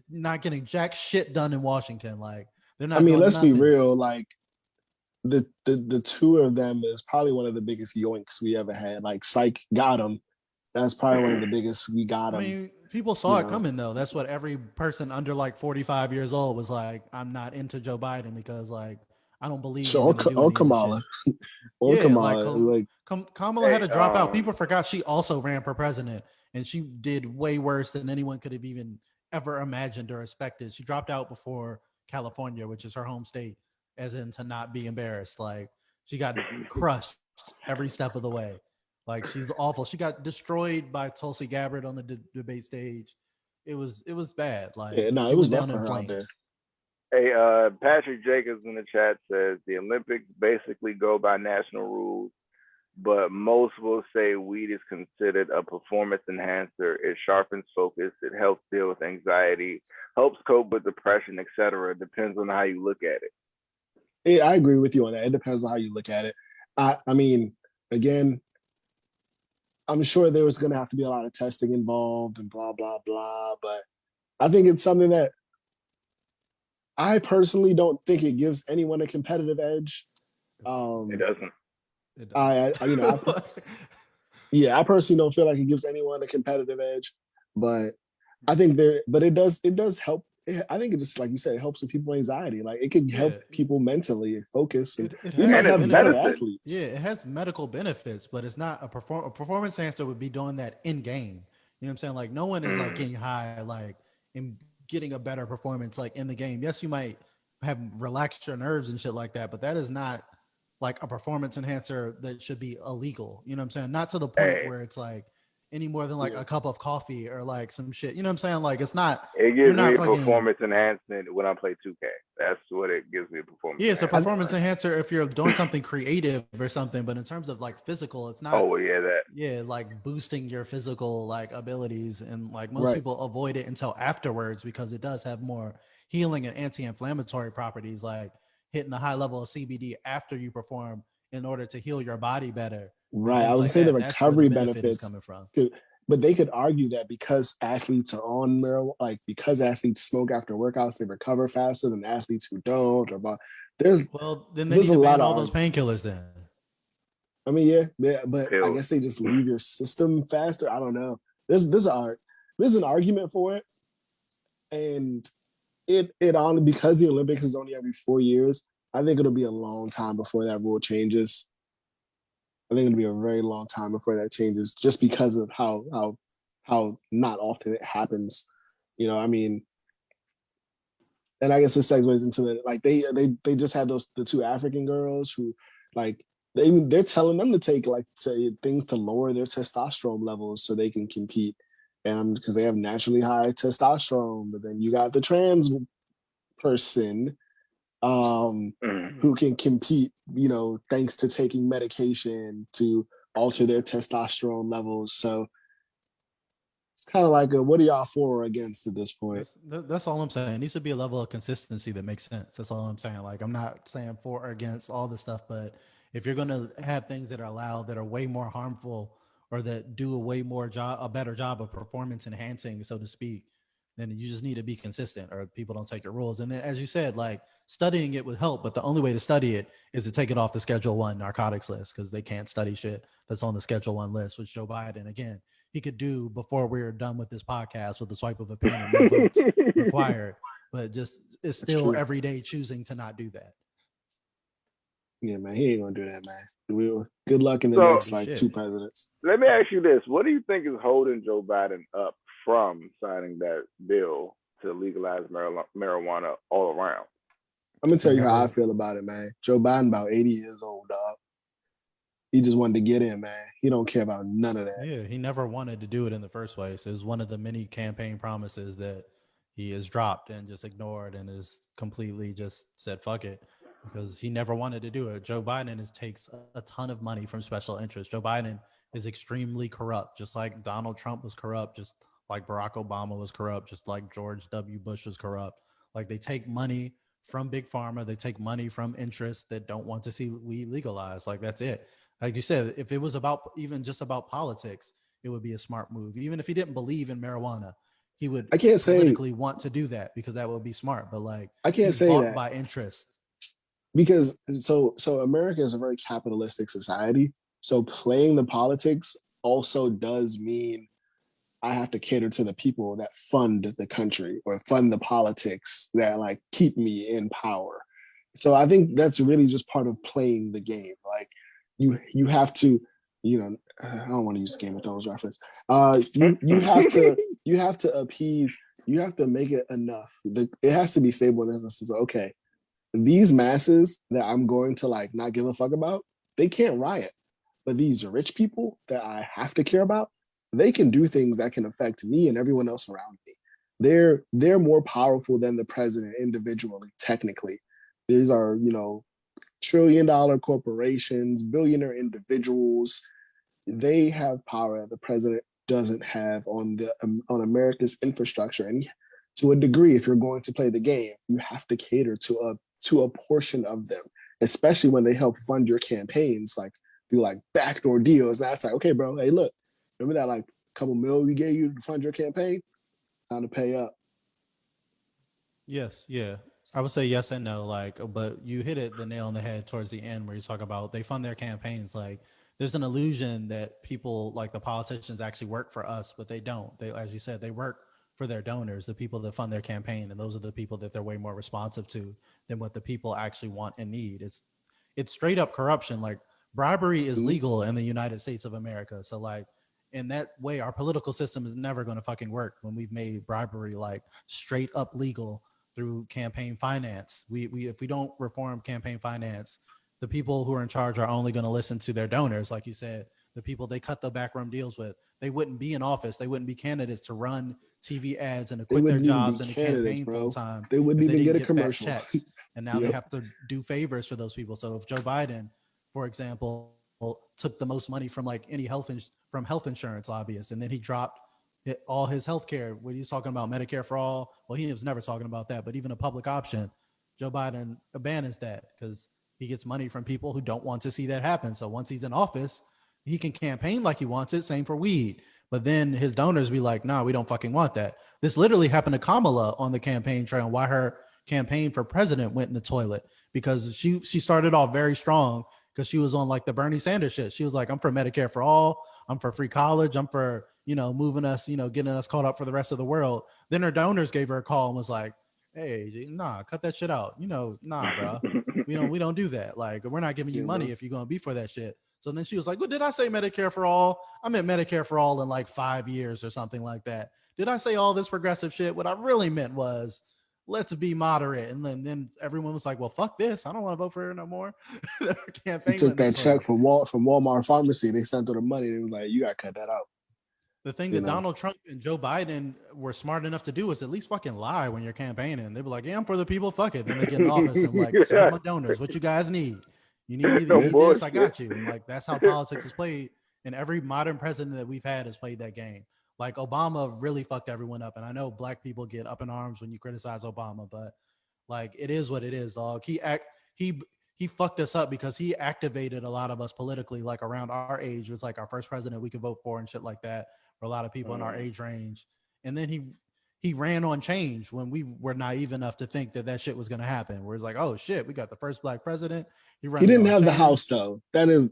not getting jack shit done in Washington. Like they're I not mean, doing let's be nothing. real. Like the two of them is probably one of the biggest yoinks we ever had. Like, psych got him. That's probably one of the biggest. We got I him. mean, people You saw it know, coming though. That's what every person under like 45 years old was like, I'm not into Joe Biden because like I don't believe he's so going to do or any of this Kamala, shit. or Yeah, like Kamala, like Kamala had Hey, to drop out. People forgot she also ran for president, and she did way worse than anyone could have even ever imagined or expected. She dropped out before California, which is her home state, as in to not be embarrassed. Like she got crushed every step of the way. Like she's awful. She got destroyed by Tulsi Gabbard on the debate stage. It was bad. Like yeah, no, she it was went rough down for in her out there. flames. hey, Patrick Jacobs in the chat says the Olympics basically go by national rules, but most will say weed is considered a performance enhancer. It sharpens focus. It helps deal with anxiety, helps cope with depression, etc. Depends on how you look at it. Yeah, I agree with you on that. It depends on how you look at it. I mean, again, I'm sure there was going to have to be a lot of testing involved and blah blah blah. But I think it's something that I personally don't think it gives anyone a competitive edge. It Um, doesn't. It don't. I yeah, I personally don't feel like it gives anyone a competitive edge, but I think but it does help. I think it just, like you said, it helps with people anxiety. Like, it can help Yeah, people mentally focus, and it we has might And it's have better benefits. medicine. Yeah, athletes. it has medical benefits, but it's not a performance enhancer would be doing that in game. You know what I'm saying? Like no one is like getting high like and getting a better performance like in the game. Yes, you might have relaxed your nerves and shit like that, but that is not like a performance enhancer that should be illegal. You know what I'm saying? Not to the point Hey, where it's like any more than like Yeah, a cup of coffee or like some shit. You know what I'm saying? Like it's not, it you're gives not me a fucking. performance enhancement when I play 2K. That's what it gives me a performance Yeah, it's a I, enhancement performance for. enhancer if you're doing something creative or something, but in terms of like physical, it's Oh, not, well, yeah, that. yeah, like boosting your physical like abilities. And like most right. people avoid it until afterwards because it does have more healing and anti-inflammatory properties, like hitting a high level of CBD after you perform in order to heal your body better and Right. I things was gonna like say the that. That's where the recovery benefit is benefits, coming from. but they could argue that because athletes are on marijuana, like because athletes smoke after workouts, they recover faster than athletes who don't. There's Well, then they there's need a to lot ban of all those painkillers then. I mean, yeah, but I Pills. guess they just leave your system faster. I don't know. There's an argument for it, and it only because the Olympics is only every 4 years. I think it'll be a long time before that rule changes. I think it'll be a very long time before that changes, just because of how not often it happens. I mean, And I guess it segues into the like they just had the two African girls who like they're telling them to take like things to lower their testosterone levels so they can compete, and because they have naturally high testosterone. But then you got the trans person who can compete, thanks to taking medication to alter their testosterone levels. So it's kind of like what are y'all for or against at this point? That's all I'm saying. It needs to be a level of consistency that makes sense. That's all I'm saying. Like, I'm not saying for or against all this stuff, but if you're going to have things that are allowed that are way more harmful or that do a better job of performance enhancing, so to speak, then you just need to be consistent or people don't take your rules. And then, as you said, like studying it would help, but the only way to study it is to take it off the Schedule 1 narcotics list because they can't study shit that's on the Schedule 1 list, which Joe Biden, again, he could do before we're done with this podcast with a swipe of a pen and no votes required. But just it's still every day choosing to not do that. Yeah, man, he ain't gonna do that, man. Good luck in the next like two presidents. Let me ask you this: what do you think is holding Joe Biden up from signing that bill to legalize marijuana all around? I'm gonna tell you how I feel about it, man. Joe Biden about 80 years old, dog. He just wanted to get in, man. He don't care about none of that. Yeah, he never wanted to do it in the first place. It was one of the many campaign promises that he has dropped and just ignored and is completely just said, fuck it, because he never wanted to do it. Joe Biden takes a ton of money from special interests. Joe Biden is extremely corrupt, just like Donald Trump was corrupt, just like Barack Obama was corrupt, just like George W. Bush was corrupt. Like they take money from big pharma. They take money from interests that don't want to see weed legalized. Like that's it. Like you said, if it was about even just about politics, it would be a smart move. Even if he didn't believe in marijuana, he would politically want to do that because that would be smart. But like I can't say that by interest. Because so America is a very capitalistic society. So playing the politics also does mean I have to cater to the people that fund the country or fund the politics that like keep me in power. So I think that's really just part of playing the game. Like you have to, I don't want to use Game of Thrones reference. You have to appease. You have to make it enough. It has to be stable. And this is okay. These masses that I'm going to like not give a fuck about, they can't riot. But these rich people that I have to care about, they can do things that can affect me and everyone else around me. They're more powerful than the president individually, technically. These are, trillion-dollar corporations, billionaire individuals. They have power that the president doesn't have on America's infrastructure. And to a degree, if you're going to play the game, you have to cater to a portion of them, especially when they help fund your campaigns, like through like backdoor deals. Now it's like, okay, bro, hey, look, remember that like couple mil we gave you to fund your campaign? Time to pay up. Yes, yeah. I would say yes and no, but you hit the nail on the head towards the end where you talk about they fund their campaigns. Like there's an illusion that people like the politicians actually work for us, but they don't. They, as you said, they work for their donors, the people that fund their campaign, and those are the people that they're way more responsive to than what the people actually want and need. It's straight up corruption. Like bribery is legal in the United States of America. So like in that way, our political system is never going to fucking work when we've made bribery like straight up legal through campaign finance. We if we don't reform campaign finance, the people who are in charge are only going to listen to their donors, like you said, the people they cut the backroom deals with. They wouldn't be in office. They wouldn't be candidates to run TV ads and to quit their jobs and to campaign full time. They wouldn't even get a commercial. Checks. And now they have to do favors for those people. So if Joe Biden, for example, took the most money from like any health insurance lobbyists, and then he dropped all his health care, when he's talking about Medicare for all, well, he was never talking about that, but even a public option, Joe Biden abandons that because he gets money from people who don't want to see that happen. So once he's in office, he can campaign like he wants it. Same for weed. But then his donors be like, nah, we don't fucking want that. This literally happened to Kamala on the campaign trail, and why her campaign for president went in the toilet, because she started off very strong because she was on like the Bernie Sanders shit. She was like, I'm for Medicare for all. I'm for free college. I'm for, moving us, getting us caught up for the rest of the world. Then her donors gave her a call and was like, hey, nah, cut that shit out. Nah, bro. We don't do that. Like, we're not giving you money if you're going to be for that shit. So then she was like, well, did I say Medicare for all? I meant Medicare for all in like 5 years or something like that. Did I say all this progressive shit? What I really meant was let's be moderate. And then everyone was like, well, fuck this. I don't want to vote for her no more. He took that check from Walmart pharmacy. They sent her the money. They was like, you got to cut that out. The thing that Donald Trump and Joe Biden were smart enough to do was at least fucking lie when you're campaigning. They were like, yeah, I'm for the people, fuck it. Then they get in office and like, serve my donors. What you guys need? You need me to need this? I got you. And like, that's how politics is played. And every modern president that we've had has played that game. Like Obama really fucked everyone up. And I know black people get up in arms when you criticize Obama, but like, it is what it is, dog. He fucked us up because he activated a lot of us politically, like around our age. It was like our first president we could vote for and shit like that. For a lot of people in our age range. And then he ran on change when we were naive enough to think that shit was going to happen. Where it's like, oh shit, we got the first black president. He didn't have the House though. That is,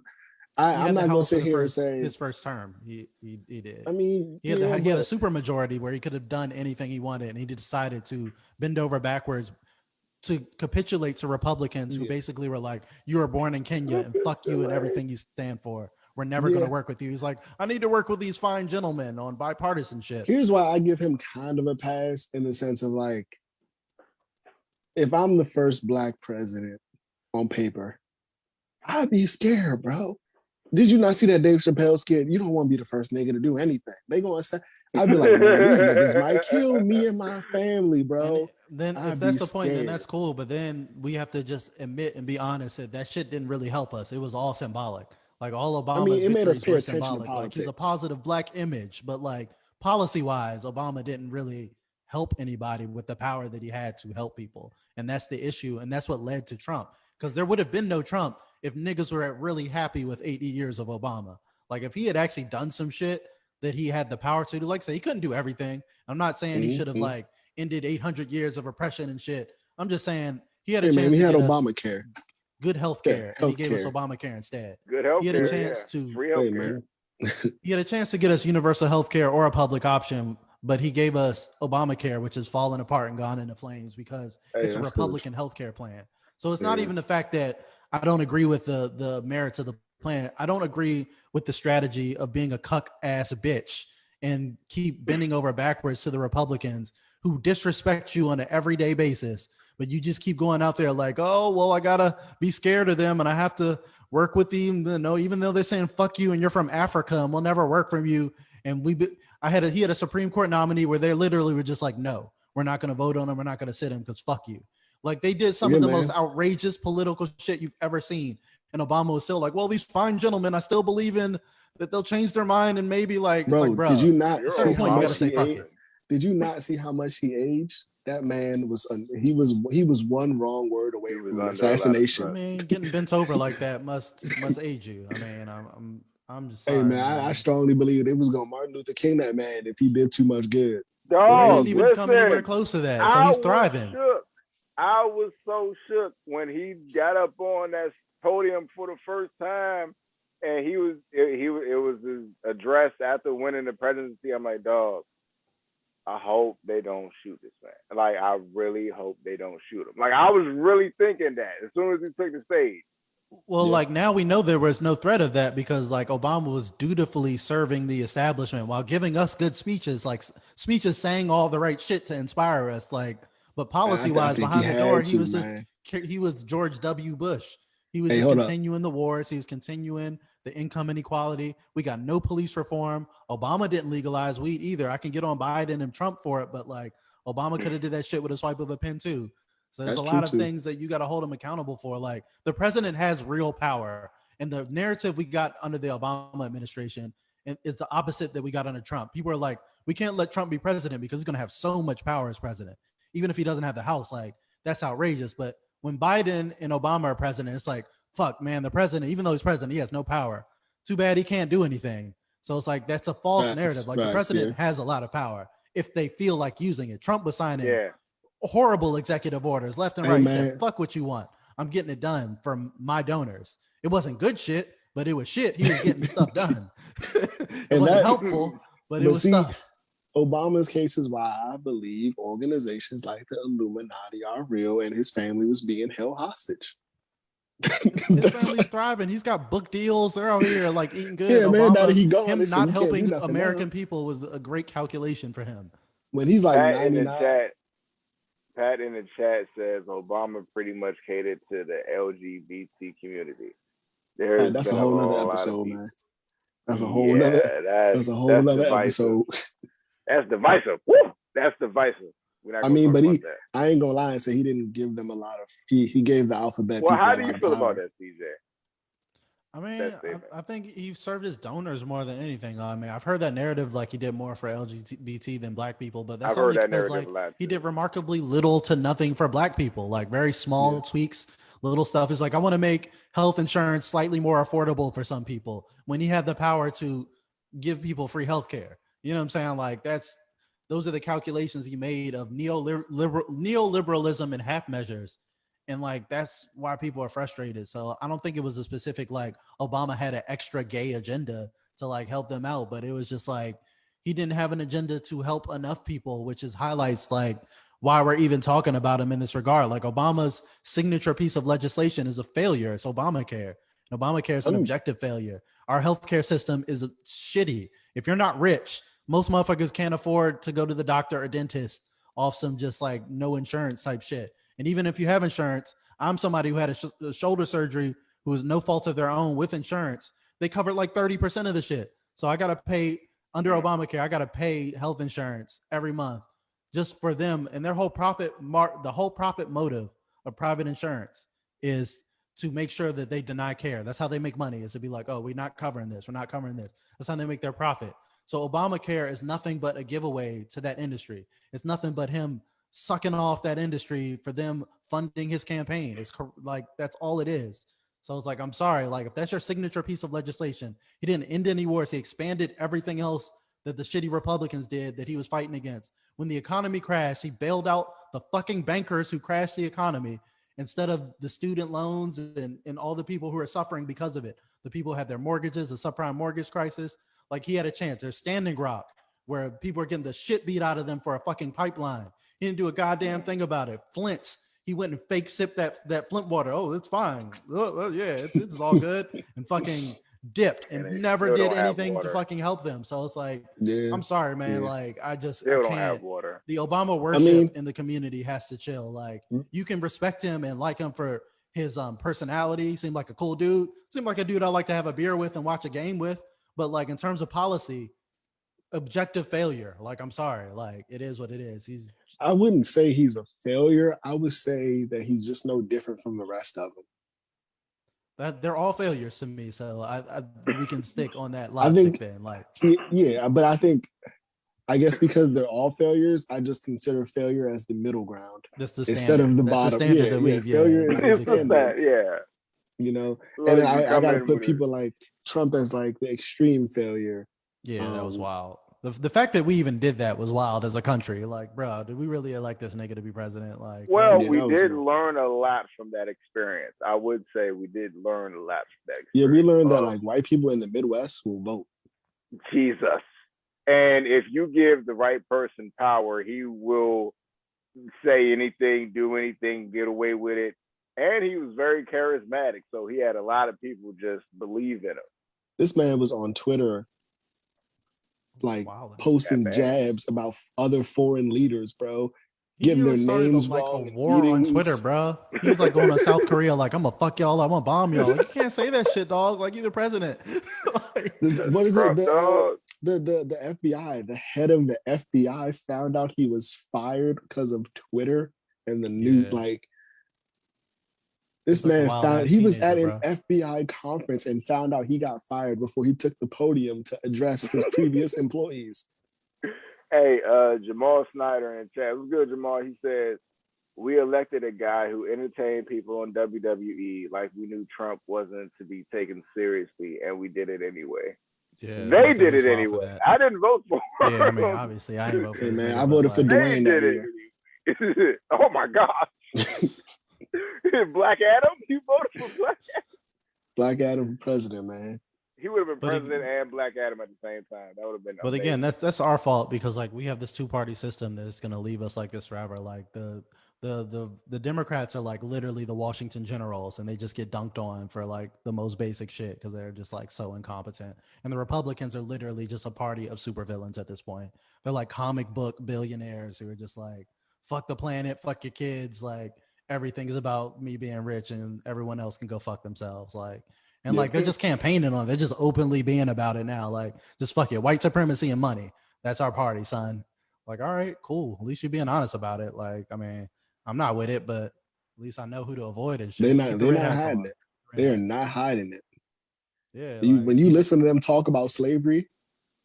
I'm not going to sit here and say his first term. He did. I mean, he had a super majority where he could have done anything he wanted, and he decided to bend over backwards to capitulate to Republicans who basically were like, you were born in Kenya and fuck you and everything you stand for. We're never going to work with you. He's like, I need to work with these fine gentlemen on bipartisanship. Here's why I give him kind of a pass in the sense of like, if I'm the first black president on paper, I'd be scared, bro. Did you not see that Dave Chappelle skit? You don't want to be the first nigga to do anything. They going to say, I'd be like, man, these niggas might kill me and my family, bro. And then if that's the point, then that's cool. But then we have to just admit and be honest that shit didn't really help us. It was all symbolic. Like all Obama's it made us pay victories were attention to symbolic. Like politics. he's a positive black image, but like policy-wise, Obama didn't really help anybody with the power that he had to help people. And that's the issue. And that's what led to Trump. Because there would have been no Trump if niggas were really happy with 80 years of Obama. Like if he had actually done some shit that he had the power to do, like say he couldn't do everything. I'm not saying he should have like ended 800 years of oppression and shit. I'm just saying he had a chance. He had Obamacare. Good health care, and he gave us Obamacare instead. Good health care. He had a chance to free health care. He had a chance to get us universal health care or a public option, but he gave us Obamacare, which has fallen apart and gone into flames because it's a Republican health care plan. So it's not even the fact that I don't agree with the merits of the plan. I don't agree with the strategy of being a cuck ass bitch and keep bending over backwards to the Republicans who disrespect you on an everyday basis. But you just keep going out there like, oh, well, I gotta be scared of them and I have to work with them. No, even though they're saying fuck you and you're from Africa and we'll never work for you. And he had a Supreme Court nominee where they literally were just like, no, we're not gonna vote on him. We're not gonna sit him because fuck you. Like they did some of the most outrageous political shit you've ever seen. And Obama was still like, well, these fine gentlemen, I still believe in that they'll change their mind and maybe like, bro, did you not see how much he aged? Did you not see how much he aged? That man was he was one wrong word away from assassination. I mean, getting bent over like that must age you. I mean, I'm just sorry, hey man, I strongly believe it was gonna Martin Luther King that man if he did too much good. Dog, he didn't even come anywhere close to that. So he's thriving. I was so shook when he got up on that podium for the first time, and it was his address after winning the presidency. I'm like, dog, I hope they don't shoot this man. Like, I really hope they don't shoot him. Like, I was really thinking that as soon as he took the stage. Well, like now we know there was no threat of that because like Obama was dutifully serving the establishment while giving us good speeches, like speeches saying all the right shit to inspire us. Like, but policy wise behind the door, he was George W. Bush. He was just continuing the wars. He was continuing the income inequality. We got no police reform. Obama didn't legalize weed either. I can get on Biden and Trump for it, but like Obama could have did that shit with a swipe of a pen too. So there's a lot of things that you got to hold him accountable for. Like the president has real power, and the narrative we got under the Obama administration is the opposite that we got under Trump. People are like, we can't let Trump be president because he's going to have so much power as president, even if he doesn't have the House. Like that's outrageous. But when Biden and Obama are president, it's like, fuck, man, the president, even though he's president, he has no power. Too bad he can't do anything. So it's like that's a false narrative. Like the president has a lot of power if they feel like using it. Trump was signing horrible executive orders left and right. He said, fuck what you want. I'm getting it done from my donors. It wasn't good shit, but it was shit. He was getting stuff done. It wasn't helpful, but it was stuff. Obama's case is why I believe organizations like the Illuminati are real and his family was being held hostage. His family's thriving. He's got book deals. They're out here like eating good. Yeah, Obama, man, he gone. Him not helping American people was a great calculation for him. When he's like 99. Pat in the chat says Obama pretty much catered to the LGBT community. There's That's a been a whole nother lot of episode, people. man. That's a whole nother. Yeah, That's a whole that's nother divisive. episode. That's divisive. Woo! That's divisive. We're not I gonna mean, talk but about that. I ain't gonna lie and say he didn't give them a lot of. He gave the alphabet Well, people how a do you lot of feel about power. that, CJ? I mean, That statement. I think he served his donors more than anything. I mean, I've heard that narrative like he did more for LGBT than black people, but that's I've heard only that because narrative like a lot he too. did remarkably little to nothing for black people, like very small tweaks, little stuff. Is like I want to make health insurance slightly more affordable for some people when he had the power to give people free health care. You know what I'm saying? Like those are the calculations he made of neoliberalism and half measures. And like that's why people are frustrated. So I don't think it was a specific like Obama had an extra gay agenda to like help them out, but it was just like he didn't have an agenda to help enough people, which is highlights like why we're even talking about him in this regard. Like Obama's signature piece of legislation is a failure. It's Obamacare. And Obamacare is an objective failure. Our healthcare system is shitty. If you're not rich, most motherfuckers can't afford to go to the doctor or dentist off some just like no insurance type shit. And even if you have insurance, I'm somebody who had a shoulder surgery who was no fault of their own with insurance. They covered like 30% of the shit. So I got to pay under Obamacare. I got to pay health insurance every month just for them. And their whole the whole profit motive of private insurance is to make sure that they deny care. That's how they make money, is to be like, oh, we're not covering this. We're not covering this. That's how they make their profit. So Obamacare is nothing but a giveaway to that industry. It's nothing but him sucking off that industry for them funding his campaign. It's like, that's all it is. So it's like, I'm sorry, like if that's your signature piece of legislation, he didn't end any wars. He expanded everything else that the shitty Republicans did that he was fighting against. When the economy crashed, he bailed out the fucking bankers who crashed the economy instead of the student loans and all the people who are suffering because of it. The people who had their mortgages, the subprime mortgage crisis. Like he had a chance. There's Standing Rock, where people are getting the shit beat out of them for a fucking pipeline. He didn't do a goddamn thing about it. Flint, he went and fake sipped that Flint water. Oh, it's fine. Oh, yeah, it's all good. And fucking dipped and never did anything to fucking help them. So it's like, I'm sorry, man. Like I don't can't. have water. The Obama worship in the community has to chill. Like you can respect him and like him for his personality. Seemed like a cool dude. Seemed like a dude I like to have a beer with and watch a game with. But like in terms of policy, objective failure. Like I'm sorry. Like it is what it is. I wouldn't say he's a failure. I would say that he's just no different from the rest of them. That they're all failures to me. So we can stick on that logic then. Like but I guess because they're all failures, I just consider failure as the middle ground. That's the instead of the bottom. Failure is the standard. You know, and then I gotta put people like Trump as like the extreme failure. Yeah, that was wild. The fact that we even did that was wild as a country. Like, bro, did we really elect this nigga to be president? Like, well, we did learn a lot from that experience. I would say we did learn a lot from that experience. Yeah, we learned that like white people in the Midwest will vote. Jesus. And if you give the right person power, he will say anything, do anything, get away with it. And he was very charismatic. So he had a lot of people just believe in him. This man was on Twitter like posting jabs about other foreign leaders, bro. Getting their names like wrong. A war on Twitter, bro. He was like going to South Korea, like I'm gonna fuck y'all, I'm gonna bomb y'all. Like, you can't say that shit, dog. Like you're the president. What is it? The FBI, the head of the FBI found out he was fired because of Twitter and the new like. This man found he was at an FBI conference and found out he got fired before he took the podium to address his previous employees. Hey, Jamal Snyder in chat. What's good, Jamal? He said, we elected a guy who entertained people on WWE like we knew Trump wasn't to be taken seriously, and we did it anyway. Yeah, they did it anyway. I didn't vote for him. Yeah, I mean, obviously, I didn't vote for him. Man, I voted for Dwayne that year. Oh, my gosh. Black Adam? You voted for Black Adam? Black Adam for president, man. He would have been president and Black Adam at the same time. That would have been amazing. But again, that's our fault because like we have this two-party system that's gonna leave us like this forever. Like the Democrats are like literally the Washington Generals, and they just get dunked on for like the most basic shit because they're just like so incompetent. And the Republicans are literally just a party of supervillains at this point. They're like comic book billionaires who are just like fuck the planet, fuck your kids, like everything is about me being rich and everyone else can go fuck themselves. Like, and Yeah. like they're just campaigning on it. They're just openly being about it now. Like, just fuck it. White supremacy and money. That's our party, son. Like, all right, cool. At least you're being honest about it. Like, I mean, I'm not with it, but at least I know who to avoid and They're shit. not Keep the they're red not hats hiding on. it. Red They're hats. not hiding it. Yeah, When like you listen to them talk about slavery,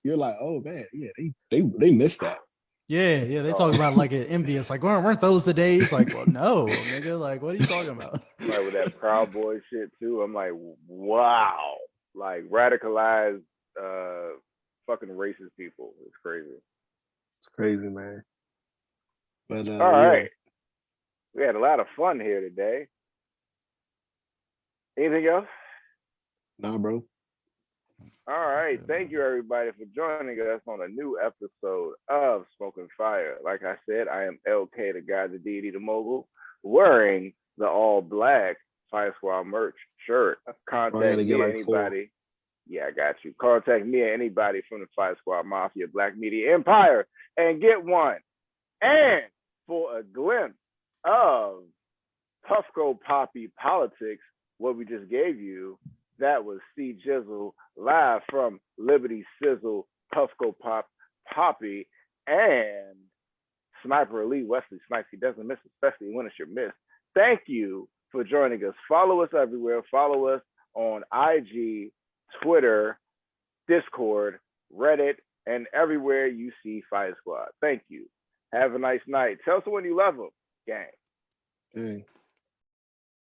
you're like, oh man, yeah, they missed that. yeah, they talk about it like it envious. Like, weren't those the days? Like, well, no, nigga. Like, what are you talking about? Like with that Proud Boy shit too. I'm like, wow, like radicalized, fucking racist people. It's crazy. It's crazy, man. But All yeah, right, we had a lot of fun here today. Anything else? nah, bro. All right. Thank you, everybody, for joining us on a new episode of Smokin' Fire. Like I said, I am LK, the guy, the deity, the mogul, wearing the all black Fire Squad merch shirt. I Contact gotta get me, like 4. anybody. Yeah, I got you. Contact me or anybody from the Fire Squad Mafia, Black Media Empire, and get one. And for a glimpse of Puffco Poppy politics, what we just gave you, that was C Jizzle live from Liberty Sizzle, Puffco Pop, Poppy, and Sniper Elite Wesley Snipes. He doesn't miss, especially when it's your miss. Thank you for joining us. Follow us everywhere. Follow us on IG, Twitter, Discord, Reddit, and everywhere you see Fire Squad. Thank you. Have a nice night. Tell someone you love them, gang. Dang.